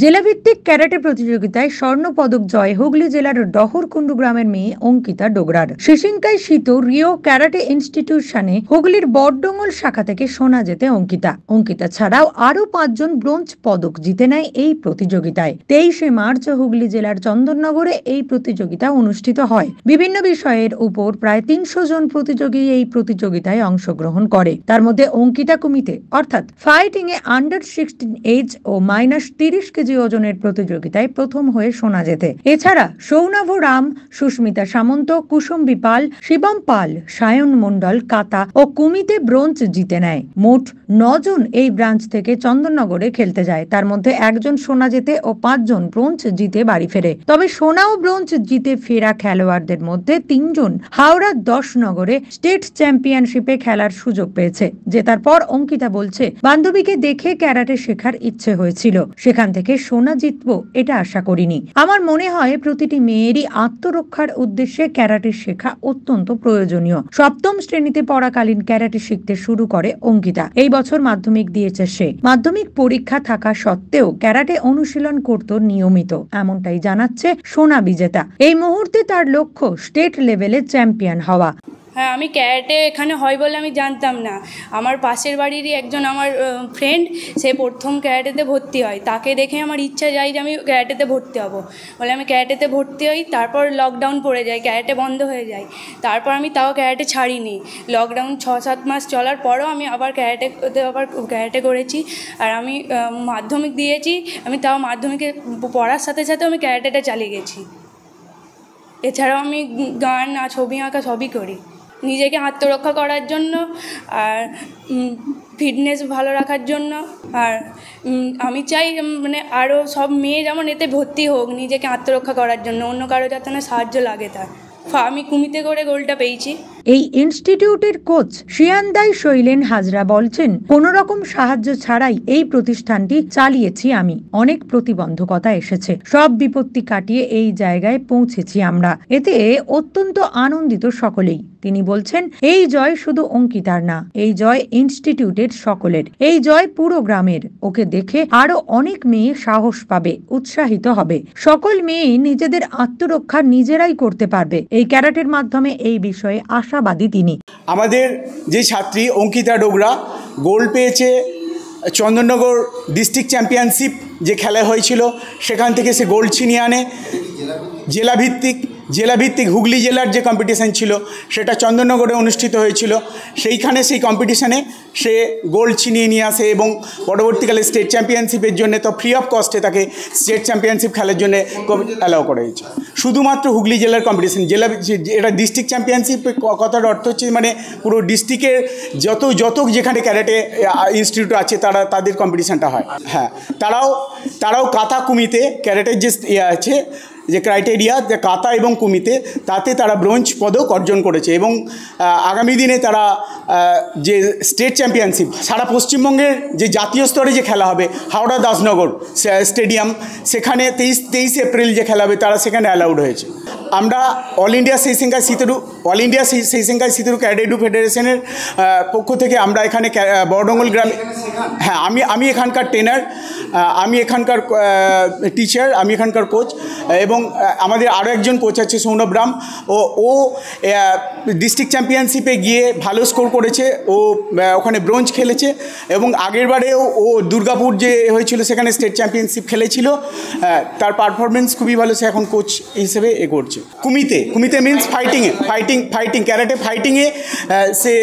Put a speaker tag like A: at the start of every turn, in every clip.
A: জেলাভিত্তিক karate প্রতিযোগিতায় স্বর্ণপদক জয় হুগলি জেলার ডহরকুন্ডু গ্রামের মেয়ে অঙ্কিতা ডোগরার। শিশিঙ্কায় শীত রিও ক্যারাটে ইনস্টিটিউশনে হুগলির বড়ডোঙ্গল শাখা থেকে সোনা জেতে অঙ্কিতা ছাড়াও আরো 5 জন ব্রোঞ্জ পদক জিতে নেয় এই প্রতিযোগিতায়। 23শে মার্চ হুগলি জেলার চন্দননগরে এই প্রতিযোগিতা অনুষ্ঠিত হয়। বিভিন্ন বিষয়ের উপর প্রায় 300 জন প্রতিযোগী এই প্রতিযোগিতায় অংশগ্রহণ করে। তার মধ্যে অঙ্কিতা কুমিতে অর্থাৎ ফাইটিং এ আন্ডার 16 এজ ও -30 কেজি ওজনের প্রতিযোগিতায় প্রথম হয়ে সোনা জেতে। এছাড়া সৌনভ রাম, সুস্মিতা সামন্ত, কুসুম্বি পাল, শিবম পাল, সায়ন মন্ডল কাতা ও কুমিতে ব্রোঞ্জ জিতে নেয়। মোট 9 জন এই ব্রাঞ্চ থেকে চন্দননগরে খেলতে যায়। তার মধ্যে 1 জন সোনা জেতে ও 5 জন ব্রোঞ্জ জিতে বাড়ি ফেরে। তবে সোনা ও ব্রোঞ্জ জিতে ফেরা খেলোয়াড়দের মধ্যে 3 জন হাওড়া 10 নগরে স্টেট চ্যাম্পিয়নশিপে খেলার সুযোগ পেয়েছে। জেতার পর অঙ্কিতা বলছে, বান্ধবীকে দেখে ক্যারাটে শেখার ইচ্ছে হয়েছিল, সেখান থেকে সোনা জিতবো এটা আশা করিনি। আমার মনে হয় প্রতিটি মেয়েরই আত্মরক্ষার উদ্দেশ্যে ক্যারাটে শেখা অত্যন্ত প্রয়োজনীয়। 7ম শ্রেণীতে পড়াকালীন ক্যারাটে শিখতে শুরু করে অঙ্কিতা। এই বছর মাধ্যমিক দিয়েছে সে। মাধ্যমিক পরীক্ষা থাকা সত্ত্বেও ক্যারাটে অনুশীলন করত নিয়মিত, এমনটাই জানাচ্ছে সোনা বিজেতা। এই মুহূর্তে তার লক্ষ্য স্টেট লেভেলে চ্যাম্পিয়ন হওয়া।
B: হ্যাঁ, আমি ক্যারাটে এখানে হয় বলে আমি জানতাম না। আমার পাশের বাড়িরই একজন আমার ফ্রেন্ড, সে প্রথম ক্যারাটেতে ভর্তি হয়। তাকে দেখে আমার ইচ্ছা যায় যে আমি ক্যারাটেতে ভর্তি হব বলে আমি ক্যারাটেতে ভর্তি হই। তারপর লকডাউন পড়ে যায়, ক্যারাটে বন্ধ হয়ে যায়। তারপর আমি তাও ক্যারাটে ছাড়িনি। লকডাউন 6-7 মাস চলার পরও আমি আবার ক্যারাটে করেছি। আর আমি মাধ্যমিক দিয়েছি, আমি তাও মাধ্যমিকে পড়ার সাথে সাথে আমি ক্যারাটেটা চালিয়ে গেছি। এছাড়াও আমি গান আর ছবি আঁকা সবই করি, নিজেকে আত্মরক্ষা করার জন্য আর ফিটনেস ভালো রাখার জন্য। আর আমি চাই মানে আরও সব মেয়ে যেমন এতে ভর্তি হোক, নিজেকে আত্মরক্ষা করার জন্য, অন্য কারো যাতে না সাহায্য লাগে তার। আমি কুমিতে করে গোলটা পেয়েছি।
A: এই ইনস্টিটিউটের কোচ শিয়ানদাই শৈলেন হাজরা বলছেন, কোনো রকম সাহায্য ছাড়াই এই প্রতিষ্ঠানটি চালিয়েছি আমি। অনেক প্রতিবন্ধকতা এসেছে, সব বিপত্তি কাটিয়ে এই জায়গায় পৌঁছেছি আমরা। এতে অত্যন্ত আনন্দিত সকলেই। তিনি বলছেন, এই জয় শুধু অঙ্কিতার না, এই জয় ইনস্টিটিউটের সকলের, এই জয় পুরো গ্রামের। ওকে দেখে আরো অনেক মেয়ে সাহস পাবে, উৎসাহিত হবে। সকল মেয়ে নিজেদের আত্মরক্ষা নিজেরাই করতে পারবে। এই ক্যারাটের মাধ্যমে এই বিষয়ে আশাবাদী তিনি।
C: আমাদের যে ছাত্রী অঙ্কিতা ডোগরা গোল্ড পেয়েছে চন্দননগর ডিস্ট্রিক্ট চ্যাম্পিয়নশিপ যে খেলা হয়েছিল, সেখান থেকে সে গোল্ড ছিনিয়ে আনে। জেলাভিত্তিক হুগলি জেলার যে কম্পিটিশান ছিল সেটা চন্দননগরে অনুষ্ঠিত হয়েছিল। সেইখানে সেই কম্পিটিশানে সে গোল্ড ছিনিয়ে নিয়ে আসে এবং পরবর্তীকালে স্টেট চ্যাম্পিয়নশিপের জন্য তো ফ্রি অফ কস্টে তাকে স্টেট চ্যাম্পিয়নশিপ খেলার জন্য অ্যালাউ করা হয়েছে। শুধুমাত্র হুগলি জেলার কম্পিটিশান, এটা ডিস্ট্রিক্ট চ্যাম্পিয়নশিপ কথার অর্থ হচ্ছে মানে পুরো ডিস্ট্রিক্টের যত যেখানে ক্যারাটে ইনস্টিটিউট আছে তাদের কম্পিটিশানটা হয়। হ্যাঁ, তারাও কাতা কুমিতে ক্যারাটের যে আছে যে ক্রাইটেরিয়া, যে কাতা এবং কুমিতে, তাতে তারা ব্রোঞ্জ পদক অর্জন করেছে এবং আগামী দিনে তারা যে স্টেট চ্যাম্পিয়নশিপ সারা পশ্চিমবঙ্গের যে জাতীয় স্তরে যে খেলা হবে হাওড়া 10 নগর স্টেডিয়াম, সেখানে 23 এপ্রিল যে খেলা হবে তারা সেখানে অ্যালাউড হয়েছে। আমরা অল ইন্ডিয়া সেইসিঙ্গাই সিতুরু ক্যাডেটু ফেডারেশনের পক্ষ থেকে আমরা এখানে বড়ডোঙ্গল গ্রামে, হ্যাঁ আমি এখানকার ট্রেনার, আমি এখানকার টিচার, আমি এখানকার কোচ এবং আমাদের আরও একজন কোচ আছে সৌনভ রাম। ও ডিস্ট্রিক্ট চ্যাম্পিয়নশিপে গিয়ে ভালো স্কোর করেছে, ও ওখানে ব্রোঞ্জ খেলেছে এবং আগের বারেও ও দুর্গাপুর যে হয়েছিল সেখানে স্টেট চ্যাম্পিয়নশিপ খেলেছিল। তার পারফরমেন্স খুবই ভালো, সে এখন কোচ হিসেবে করছে। কুমিতে মিন্স ফাইটিং ক্যারাটে ফাইটিংয়ে সে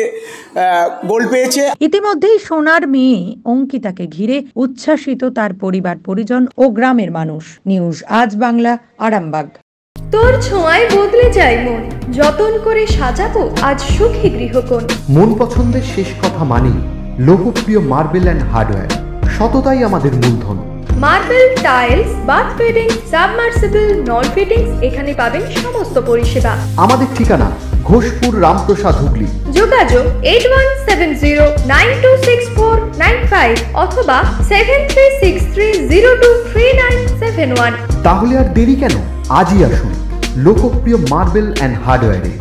C: গোল্ড পেয়েছে।
A: ইতিমধ্যেই সোনার মেয়ে অঙ্কিতাকে ঘিরে উচ্ছ্বাসিত তার পরিবার পরিজন ও গ্রামের মানুষ। নিউজ আজ বাংলা, আরামবাগ।
D: তোর ছোঁয়ায় বদলে যায় মন, যতন করে সাজাবো আজ সুখী গৃহকোণ।
E: মন পছন্দের শেষ কথা মানি লোকপ্রিয় মার্বেল অ্যান্ড হার্ডওয়্যার, সততাই আমাদের মূলধন।
D: Marble, tiles, bath fitting, submersible, নল ফিটিংস, এখানে পাবেন সমস্ত পরিষেবা।
E: আমাদের ঠিকানা ঘোষপুর, রামপ্রসাদ, হুগলি।
D: যোগাযোগ 8170926495 অথবা 7363023971।
E: তাহলে আর দেরি কেন, আজই আসুন লোকপ্রিয় মার্বেল অ্যান্ড হার্ডওয়্যারে।